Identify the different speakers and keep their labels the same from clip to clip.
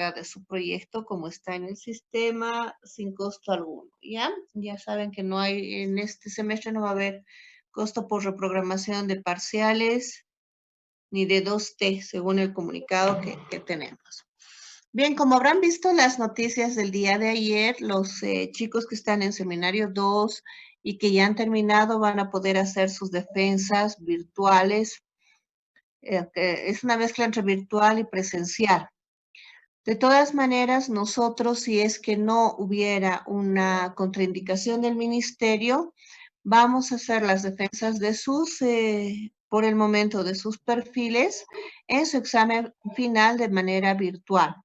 Speaker 1: de su proyecto como está en el sistema sin costo alguno, ¿ya? Ya saben que no hay, en este semestre no va a haber costo por reprogramación de parciales ni de 2T, según el comunicado que tenemos. Bien, como habrán visto las noticias del día de ayer, los chicos que están en seminario 2 y que ya han terminado van a poder hacer sus defensas virtuales. Que es una mezcla entre virtual y presencial. De todas maneras, nosotros, si es que no hubiera una contraindicación del ministerio, vamos a hacer las defensas de sus, por el momento, de sus perfiles en su examen final de manera virtual,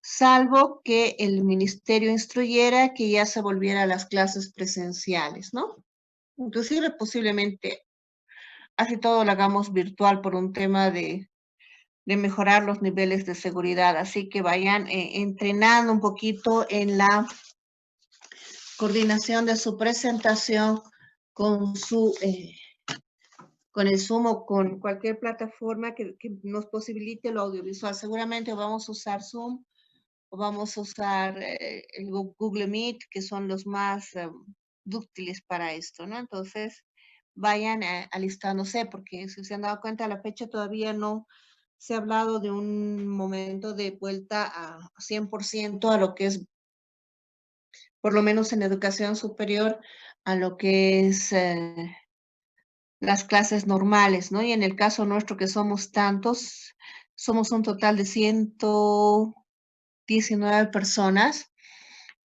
Speaker 1: salvo que el ministerio instruyera que ya se volviera a las clases presenciales, ¿no? Inclusive posiblemente así todo lo hagamos virtual por un tema de mejorar los niveles de seguridad. Así que vayan entrenando un poquito en la coordinación de su presentación con su con el Zoom o con cualquier plataforma que nos posibilite lo audiovisual. Seguramente vamos a usar Zoom o vamos a usar el Google Meet, que son los más dúctiles para esto, ¿no? Entonces, vayan alistándose, porque si se han dado cuenta, a la fecha todavía no se ha hablado de un momento de vuelta a 100% a lo que es, por lo menos en educación superior, a lo que es las clases normales, ¿no? Y en el caso nuestro que somos tantos, somos un total de 119 personas,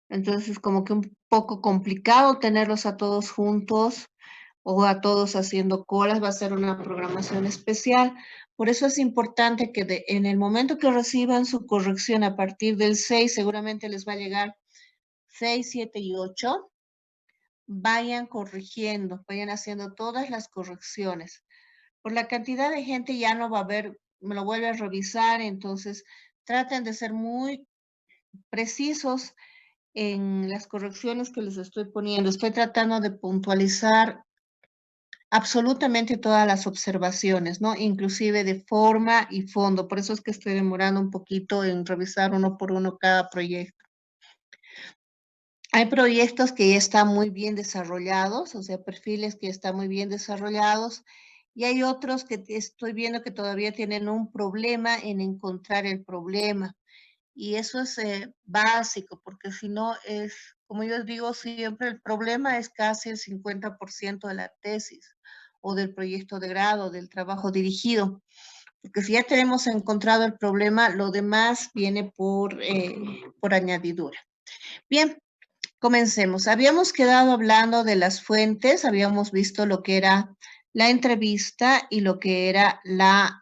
Speaker 1: entonces es como que un poco complicado tenerlos a todos juntos o a todos haciendo colas, va a ser una programación especial. Por eso es importante que en el momento que reciban su corrección a partir del 6, seguramente les va a llegar 6, 7 y 8, vayan corrigiendo, vayan haciendo todas las correcciones. Por la cantidad de gente ya no va a haber, me lo vuelve a revisar, entonces traten de ser muy precisos en las correcciones que les estoy poniendo. Estoy tratando de puntualizar absolutamente todas las observaciones, ¿no? Inclusive de forma y fondo. Por eso es que estoy demorando un poquito en revisar uno por uno cada proyecto. Hay proyectos que ya están muy bien desarrollados, o sea, perfiles que están muy bien desarrollados, y hay otros que estoy viendo que todavía tienen un problema en encontrar el problema. Y eso es básico, porque si no es, como yo digo siempre, el problema es casi el 50% de la tesis o del proyecto de grado, del trabajo dirigido. Porque si ya tenemos encontrado el problema, lo demás viene por añadidura. Bien, comencemos. Habíamos quedado hablando de las fuentes, habíamos visto lo que era la entrevista y lo que era la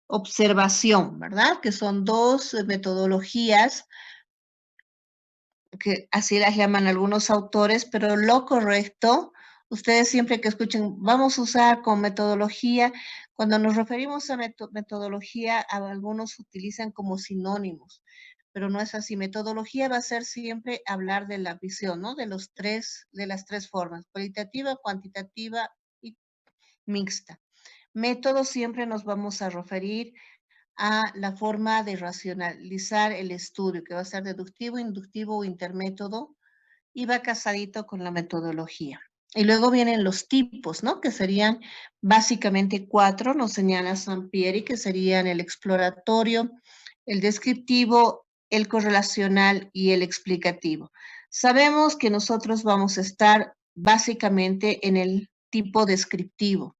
Speaker 1: observación, ¿verdad? Que son dos metodologías que así las llaman algunos autores, pero lo correcto, ustedes siempre que escuchen, vamos a usar como metodología, cuando nos referimos a metodología, algunos utilizan como sinónimos, pero no es así. Metodología va a ser siempre hablar de la visión, ¿no? De las tres formas, cualitativa, cuantitativa y mixta. Método siempre nos vamos a referir a la forma de racionalizar el estudio, que va a ser deductivo, inductivo o intermétodo, y va casadito con la metodología. Y luego vienen los tipos, ¿no? Que serían básicamente 4, nos señala Sampieri, que serían el exploratorio, el descriptivo, el correlacional y el explicativo. Sabemos que nosotros vamos a estar básicamente en el tipo descriptivo,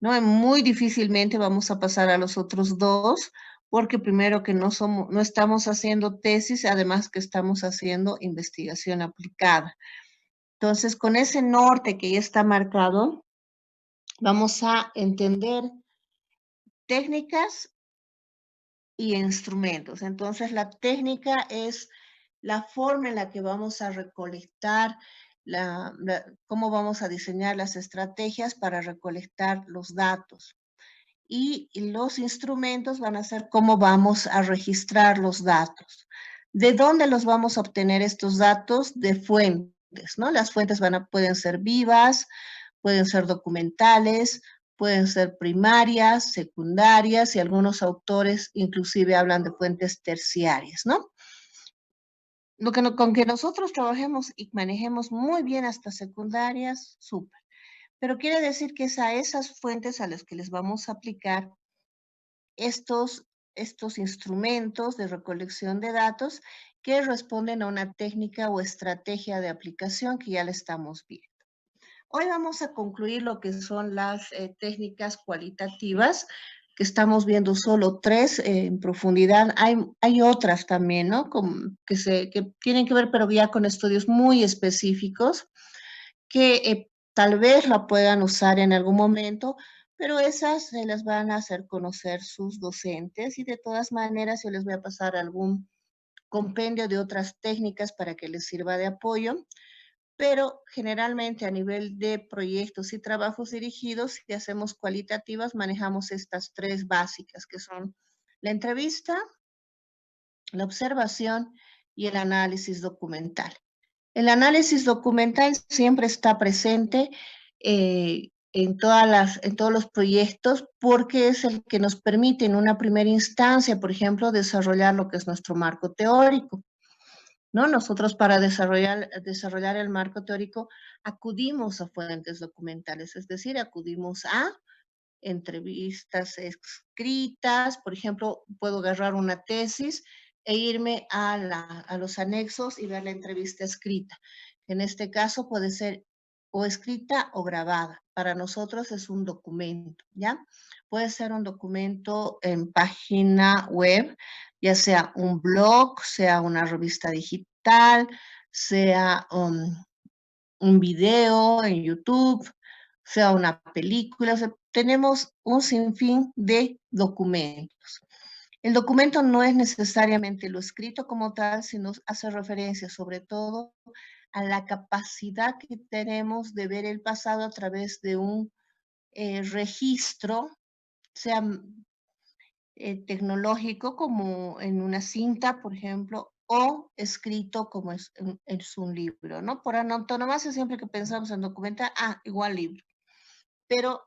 Speaker 1: ¿no? Muy difícilmente vamos a pasar a los otros dos, porque primero que no estamos haciendo tesis, además que estamos haciendo investigación aplicada. Entonces, con ese norte que ya está marcado, vamos a entender técnicas y instrumentos. Entonces, la técnica es la forma en la que vamos a recolectar, cómo vamos a diseñar las estrategias para recolectar los datos. Y los instrumentos van a ser cómo vamos a registrar los datos. ¿De dónde los vamos a obtener estos datos? De fuentes, ¿no? Las fuentes pueden ser vivas, pueden ser documentales, pueden ser primarias, secundarias y algunos autores inclusive hablan de fuentes terciarias, ¿no? Con que nosotros trabajemos y manejemos muy bien hasta secundarias, súper. Pero quiere decir que es a esas fuentes a las que les vamos a aplicar estos instrumentos de recolección de datos que responden a una técnica o estrategia de aplicación que ya le estamos viendo. Hoy vamos a concluir lo que son las técnicas cualitativas, que estamos viendo solo 3 en profundidad. Hay otras también, ¿no? Que tienen que ver, pero ya con estudios muy específicos, que tal vez la puedan usar en algún momento, pero esas se las van a hacer conocer sus docentes y de todas maneras yo les voy a pasar algún compendio de otras técnicas para que les sirva de apoyo, pero generalmente a nivel de proyectos y trabajos dirigidos, si hacemos cualitativas, manejamos estas 3 básicas, que son la entrevista, la observación y el análisis documental. El análisis documental siempre está presente en todos los proyectos porque es el que nos permite en una primera instancia, por ejemplo, desarrollar lo que es nuestro marco teórico, ¿no? Nosotros para desarrollar el marco teórico acudimos a fuentes documentales, es decir, acudimos a entrevistas escritas, por ejemplo, puedo agarrar una tesis e irme a los anexos y ver la entrevista escrita. En este caso puede ser o escrita o grabada. Para nosotros es un documento, ¿ya? Puede ser un documento en página web, ya sea un blog, sea una revista digital, sea un video en YouTube, sea una película, o sea, tenemos un sinfín de documentos. El documento no es necesariamente lo escrito como tal, sino hace referencia sobre todo a la capacidad que tenemos de ver el pasado a través de un registro, sea tecnológico como en una cinta, por ejemplo, o escrito como es un libro, ¿no? Por antonomasia, siempre que pensamos en documentar, igual libro, pero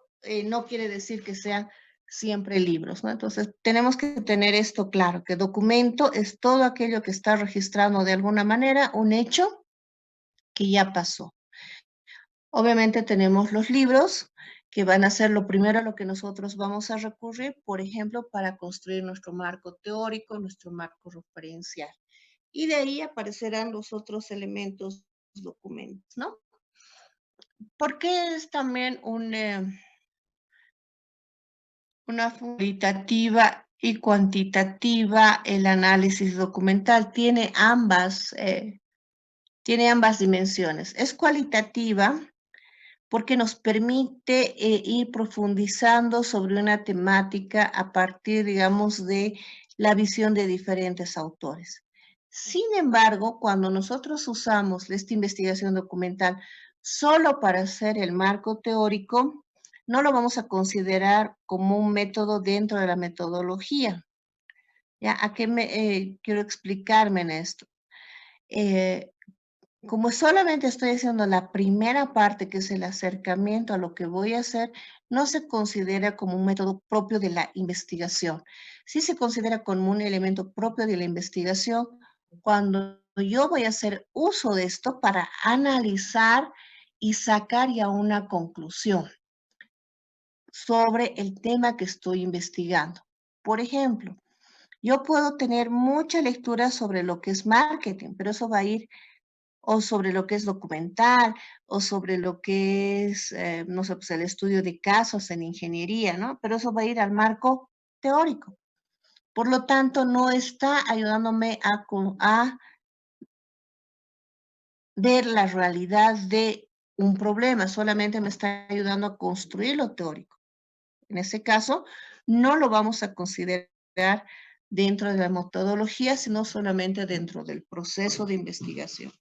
Speaker 1: no quiere decir que sean siempre libros, ¿no? Entonces, tenemos que tener esto claro, que documento es todo aquello que está registrando de alguna manera un hecho que ya pasó. Obviamente tenemos los libros, que van a ser lo primero a lo que nosotros vamos a recurrir, por ejemplo, para construir nuestro marco teórico, nuestro marco referencial. Y de ahí aparecerán los otros elementos documentos, ¿no? ¿Por qué es también una cualitativa y cuantitativa el análisis documental? Tiene ambas dimensiones. Es cualitativa porque nos permite ir profundizando sobre una temática a partir, digamos, de la visión de diferentes autores. Sin embargo, cuando nosotros usamos esta investigación documental solo para hacer el marco teórico, no lo vamos a considerar como un método dentro de la metodología. ¿Ya? ¿A qué quiero explicarme en esto? Como solamente estoy haciendo la primera parte, que es el acercamiento a lo que voy a hacer, no se considera como un método propio de la investigación. Sí se considera como un elemento propio de la investigación cuando yo voy a hacer uso de esto para analizar y sacar ya una conclusión sobre el tema que estoy investigando. Por ejemplo, yo puedo tener mucha lectura sobre lo que es marketing, pero eso va a ir o sobre lo que es documental, o sobre lo que es, no sé, pues el estudio de casos en ingeniería, ¿no? Pero eso va a ir al marco teórico. Por lo tanto, no está ayudándome a ver la realidad de un problema, solamente me está ayudando a construir lo teórico. En ese caso, no lo vamos a considerar dentro de la metodología, sino solamente dentro del proceso de investigación.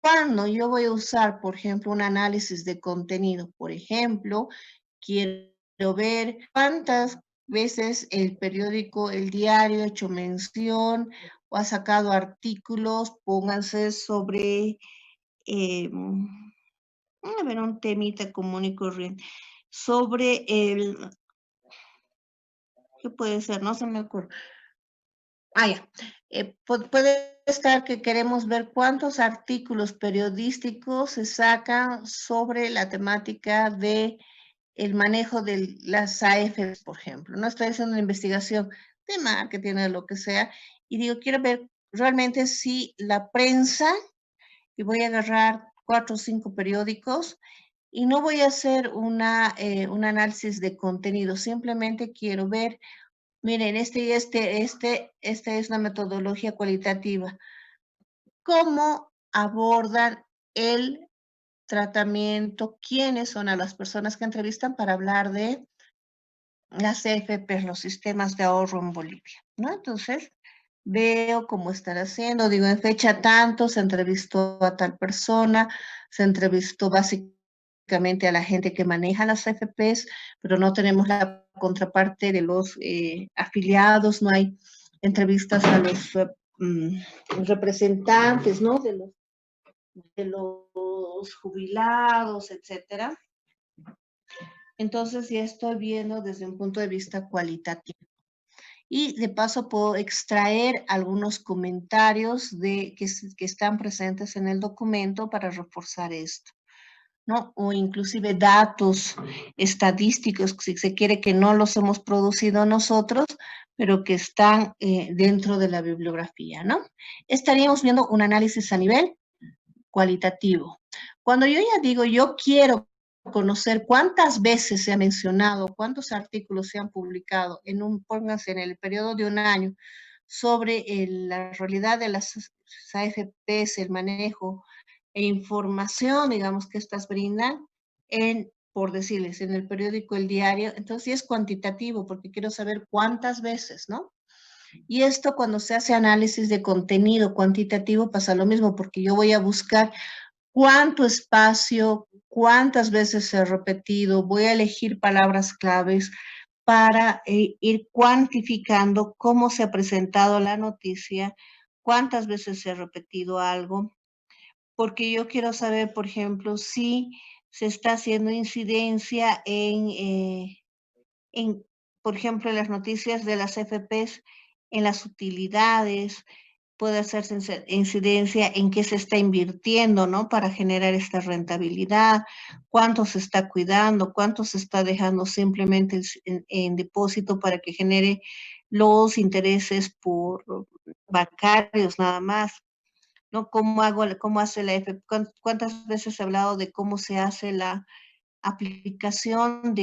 Speaker 1: Cuando yo voy a usar, por ejemplo, un análisis de contenido, por ejemplo, quiero ver cuántas veces el periódico, el diario ha hecho mención o ha sacado artículos, pónganse sobre, a ver, un temita común y corriente, sobre el, ¿qué puede ser? No se me ocurre. Ah, ya. Puede estar que queremos ver cuántos artículos periodísticos se sacan sobre la temática de el manejo de las AFPs, por ejemplo. No estoy haciendo una investigación de marketing o lo que sea, y digo, quiero ver realmente si la prensa, y voy a agarrar 4 o 5 periódicos, y no voy a hacer un análisis de contenido, simplemente quiero ver, miren, esta es una metodología cualitativa. ¿Cómo abordan el tratamiento? ¿Quiénes son a las personas que entrevistan para hablar de las CFPs, los sistemas de ahorro en Bolivia, ¿no? Entonces, veo cómo están haciendo, digo, en fecha tanto, se entrevistó a tal persona, se entrevistó básicamente a la gente que maneja las CFPs, pero no tenemos la contraparte de los afiliados, no hay entrevistas a los representantes, ¿no? De los jubilados, etcétera. Entonces ya estoy viendo desde un punto de vista cualitativo. Y de paso puedo extraer algunos comentarios que están presentes en el documento para reforzar esto, ¿no? O inclusive datos estadísticos, si se quiere, que no los hemos producido nosotros, pero que están dentro de la bibliografía, ¿no? Estaríamos viendo un análisis a nivel cualitativo. Cuando yo ya digo, yo quiero conocer cuántas veces se ha mencionado, cuántos artículos se han publicado pónganse en el periodo de un año sobre la realidad de las AFPs, el manejo e información, digamos, que estas brindan por decirles, en el periódico El Diario, entonces sí es cuantitativo porque quiero saber cuántas veces, ¿no? Y esto cuando se hace análisis de contenido cuantitativo pasa lo mismo porque yo voy a buscar cuánto espacio, cuántas veces se ha repetido, voy a elegir palabras claves para ir cuantificando cómo se ha presentado la noticia, cuántas veces se ha repetido algo, porque yo quiero saber, por ejemplo, si se está haciendo incidencia en, por ejemplo, en las noticias de las FPs, en las utilidades, puede hacerse incidencia en qué se está invirtiendo, ¿no? Para generar esta rentabilidad, cuánto se está cuidando, cuánto se está dejando simplemente en depósito para que genere los intereses por bancarios nada más, ¿no? ¿Cómo hace la FP? ¿Cuántas veces he hablado de cómo se hace la aplicación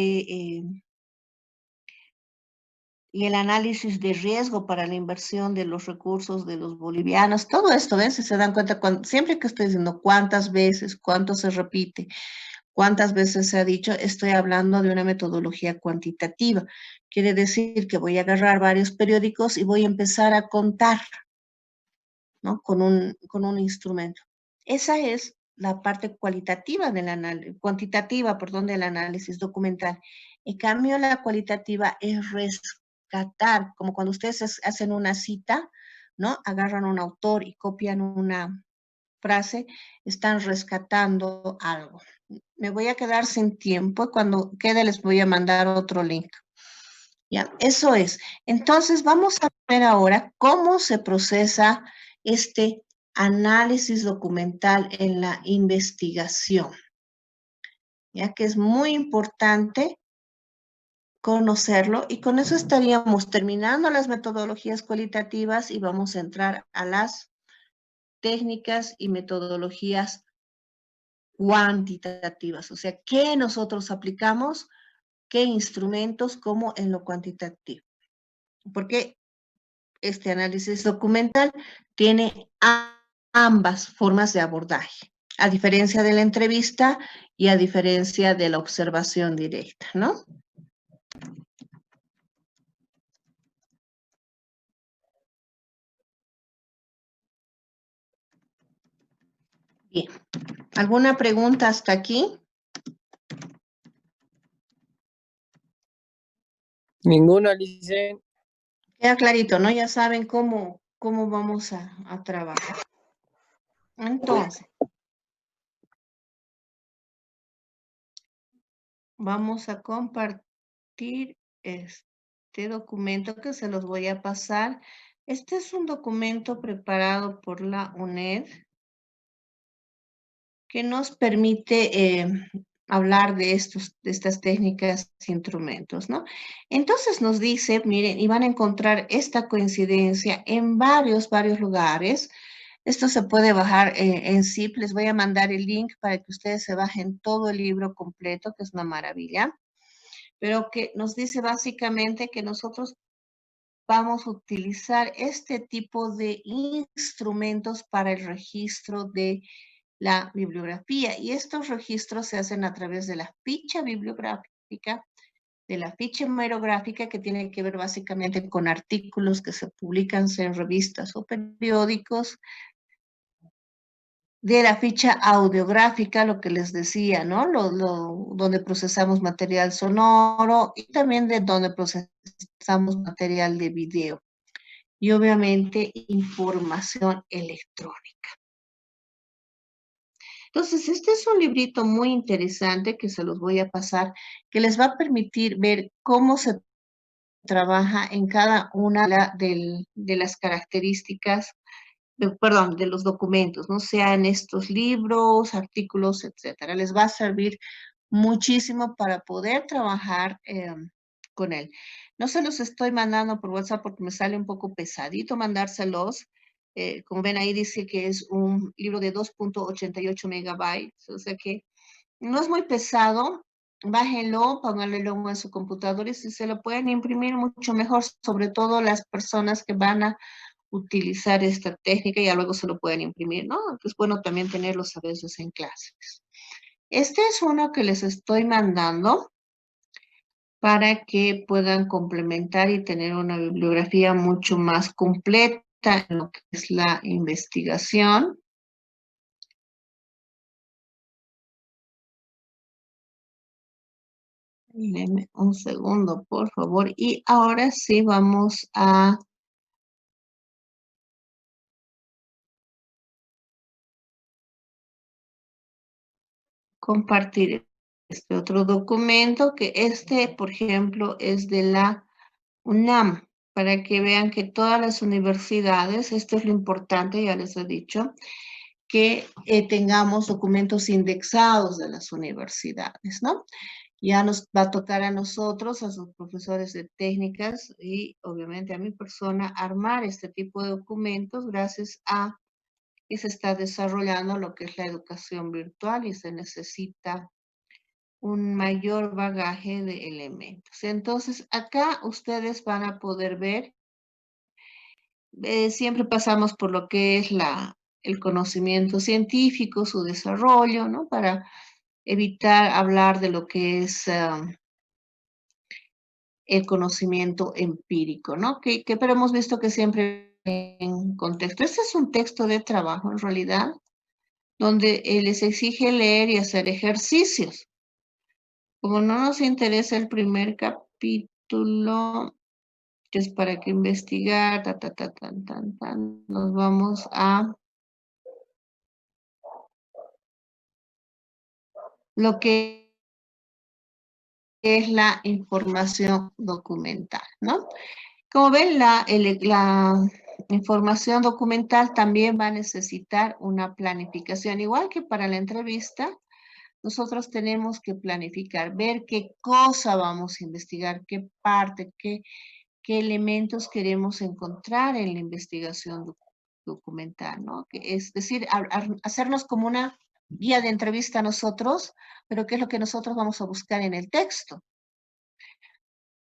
Speaker 1: y el análisis de riesgo para la inversión de los recursos de los bolivianos? Todo esto, ¿ves? Si se dan cuenta, siempre que estoy diciendo cuántas veces, cuánto se repite, cuántas veces se ha dicho, estoy hablando de una metodología cuantitativa. Quiere decir que voy a agarrar varios periódicos y voy a empezar a contar, ¿no? Con un instrumento. Esa es la parte cualitativa del análisis, cuantitativa, perdón, del análisis documental. En cambio, la cualitativa es rescatar, como cuando ustedes hacen una cita, ¿no? Agarran un autor y copian una frase, están rescatando algo. Me voy a quedar sin tiempo, cuando quede les voy a mandar otro link. Ya, eso es. Entonces, vamos a ver ahora cómo se procesa este análisis documental en la investigación, ya que es muy importante conocerlo, y con eso estaríamos terminando las metodologías cualitativas y vamos a entrar a las técnicas y metodologías cuantitativas, o sea, qué nosotros aplicamos, qué instrumentos, como en lo cuantitativo. Porque este análisis documental tiene ambas formas de abordaje, a diferencia de la entrevista y a diferencia de la observación directa, ¿no? Bien. ¿Alguna pregunta hasta aquí?
Speaker 2: Ninguna, Licen.
Speaker 1: Queda clarito, ¿no? Ya saben cómo vamos a trabajar. Entonces, Vamos a compartir este documento que se los voy a pasar. Este es un documento preparado por la UNED que nos permite hablar de estas técnicas e instrumentos, ¿no? Entonces nos dice, miren, y van a encontrar esta coincidencia en varios lugares. Esto se puede bajar en zip. Les voy a mandar el link para que ustedes se bajen todo el libro completo, que es una maravilla, pero que nos dice básicamente que nosotros vamos a utilizar este tipo de instrumentos para el registro de la bibliografía. Y estos registros se hacen a través de la ficha bibliográfica, de la ficha hemerográfica, que tiene que ver básicamente con artículos que se publican en revistas o periódicos, de la ficha audiográfica, lo que les decía, ¿no? Donde procesamos material sonoro y también de donde procesamos material de video. Y obviamente información electrónica. Entonces, este es un librito muy interesante que se los voy a pasar, que les va a permitir ver cómo se trabaja en cada una de las características, perdón, de los documentos, no sean estos libros, artículos, etcétera. Les va a servir muchísimo para poder trabajar con él. No se los estoy mandando por WhatsApp porque me sale un poco pesadito mandárselos. Como ven ahí dice que es un libro de 2.88 megabytes, o sea que no es muy pesado. Bájenlo, pónganlo en su computador y si se lo pueden imprimir mucho mejor, sobre todo las personas que van a utilizar esta técnica, ya luego se lo pueden imprimir, ¿no? Es bueno también tenerlos a veces en clases. Este es uno que les estoy mandando para que puedan complementar y tener una bibliografía mucho más completa en lo que es la investigación. Denme un segundo, por favor. Y ahora sí vamos a compartir este otro documento, que por ejemplo, es de la UNAM, para que vean que todas las universidades, esto es lo importante, ya les he dicho, que tengamos documentos indexados de las universidades, ¿no? Ya nos va a tocar a nosotros, a sus profesores de técnicas y obviamente a mi persona, armar este tipo de documentos gracias a que se está desarrollando lo que es la educación virtual y se necesita un mayor bagaje de elementos. Entonces, acá ustedes van a poder ver, siempre pasamos por lo que es el conocimiento científico, su desarrollo, ¿no? Para evitar hablar de lo que es el conocimiento empírico, ¿no? Pero hemos visto que siempre en contexto. Este es un texto de trabajo, en realidad, donde les exige leer y hacer ejercicios. Como no nos interesa el primer capítulo, que es para que investigar, nos vamos a lo que es la información documental, ¿no? Como ven, la información documental también va a necesitar una planificación, igual que para la entrevista. Nosotros tenemos que planificar, ver qué cosa vamos a investigar, qué parte, qué elementos queremos encontrar en la investigación documental, ¿no? Es decir, hacernos como una guía de entrevista nosotros, pero qué es lo que nosotros vamos a buscar en el texto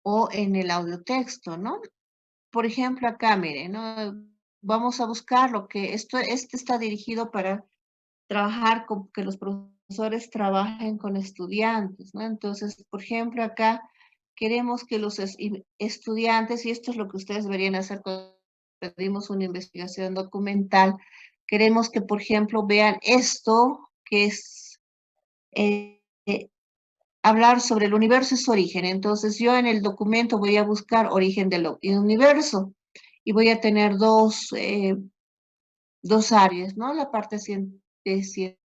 Speaker 1: o en el audiotexto, ¿no? Por ejemplo, acá, miren, ¿no? Vamos a buscar lo que este está dirigido para trabajar con que los profesores trabajen con estudiantes, ¿no? Entonces, por ejemplo, acá queremos que los estudiantes, y esto es lo que ustedes deberían hacer cuando pedimos una investigación documental, queremos que, por ejemplo, vean esto, que es hablar sobre el universo y su origen. Entonces, yo en el documento voy a buscar origen del universo y voy a tener dos áreas, ¿no? La parte científica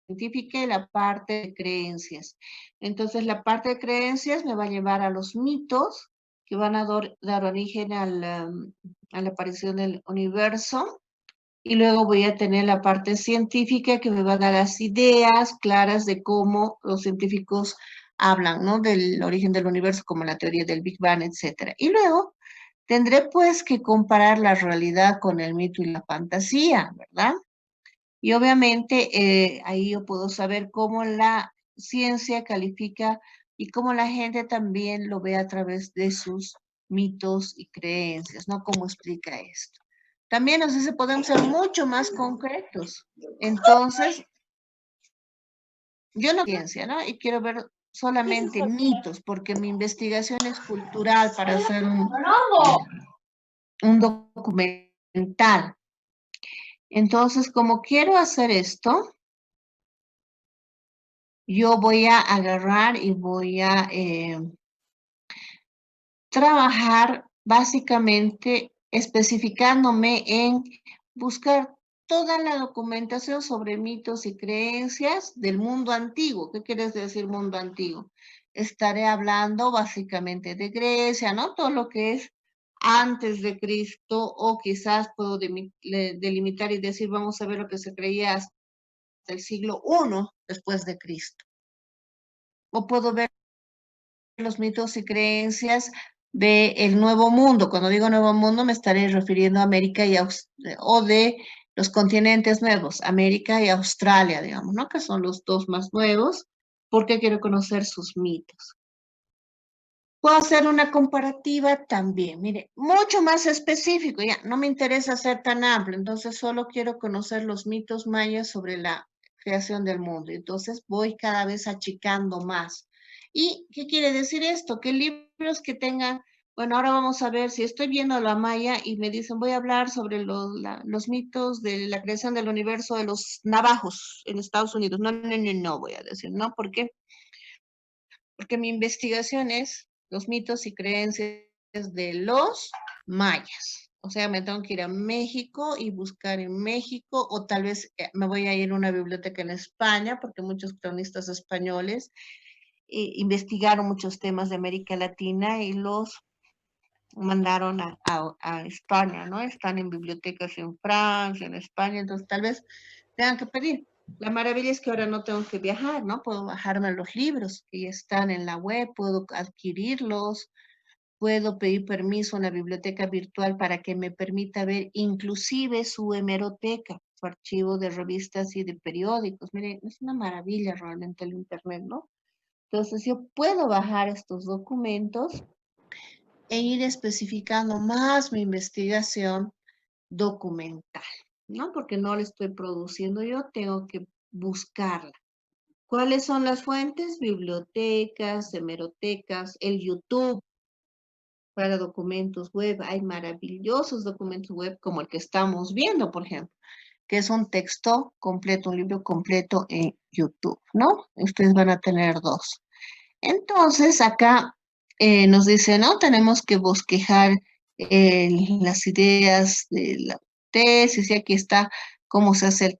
Speaker 1: científica y la parte de creencias. Entonces, la parte de creencias me va a llevar a los mitos que van a dar origen a la aparición del universo. Y luego voy a tener la parte científica que me va a dar las ideas claras de cómo los científicos hablan, ¿no? Del origen del universo, como la teoría del Big Bang, etcétera. Y luego tendré pues que comparar la realidad con el mito y la fantasía, ¿verdad? Y obviamente ahí yo puedo saber cómo la ciencia califica y cómo la gente también lo ve a través de sus mitos y creencias, ¿no? ¿Cómo explica esto? También nos dice, podemos ser mucho más concretos. Entonces, yo no ciencia, ¿no? Y quiero ver solamente mitos, porque mi investigación es cultural para hacer un documental. Entonces, como quiero hacer esto, yo voy a agarrar y voy a trabajar básicamente especificándome en buscar toda la documentación sobre mitos y creencias del mundo antiguo. ¿Qué quieres decir mundo antiguo? Estaré hablando básicamente de Grecia, ¿no? Todo lo que es antes de Cristo, o quizás puedo delimitar y decir, vamos a ver lo que se creía hasta el siglo I después de Cristo. O puedo ver los mitos y creencias del Nuevo Mundo. Cuando digo Nuevo Mundo me estaré refiriendo a América o de los continentes nuevos, América y Australia, digamos, ¿no? Que son los dos más nuevos, porque quiero conocer sus mitos. Puedo hacer una comparativa también, mire, mucho más específico, ya, no me interesa ser tan amplio, entonces solo quiero conocer los mitos mayas sobre la creación del mundo, entonces voy cada vez achicando más. ¿Y qué quiere decir esto? Que libros que tengan, bueno, ahora vamos a ver si estoy viendo la maya y me dicen, voy a hablar sobre los mitos de la creación del universo de los navajos en Estados Unidos. No, no, no, no, voy a decir, ¿no? ¿Por qué? Porque mi investigación es los mitos y creencias de los mayas. O sea, me tengo que ir a México y buscar en México, o tal vez me voy a ir a una biblioteca en España, porque muchos cronistas españoles investigaron muchos temas de América Latina y los mandaron a España, ¿no? Están en bibliotecas en Francia, en España, entonces tal vez tengan que pedir. La maravilla es que ahora no tengo que viajar, ¿no? Puedo bajarme los libros que ya están en la web, puedo adquirirlos, puedo pedir permiso a una biblioteca virtual para que me permita ver inclusive su hemeroteca, su archivo de revistas y de periódicos. Miren, es una maravilla realmente el Internet, ¿no? Entonces yo puedo bajar estos documentos e ir especificando más mi investigación documental, ¿no? Porque no la estoy produciendo yo, tengo que buscarla. ¿Cuáles son las fuentes? Bibliotecas, hemerotecas, el YouTube para documentos web. Hay maravillosos documentos web como el que estamos viendo, por ejemplo, que es un texto completo, un libro completo en YouTube, ¿no? Ustedes van a tener dos. Entonces, acá nos dice, ¿no? Tenemos que bosquejar las ideas de la tesis, y aquí está cómo se hace el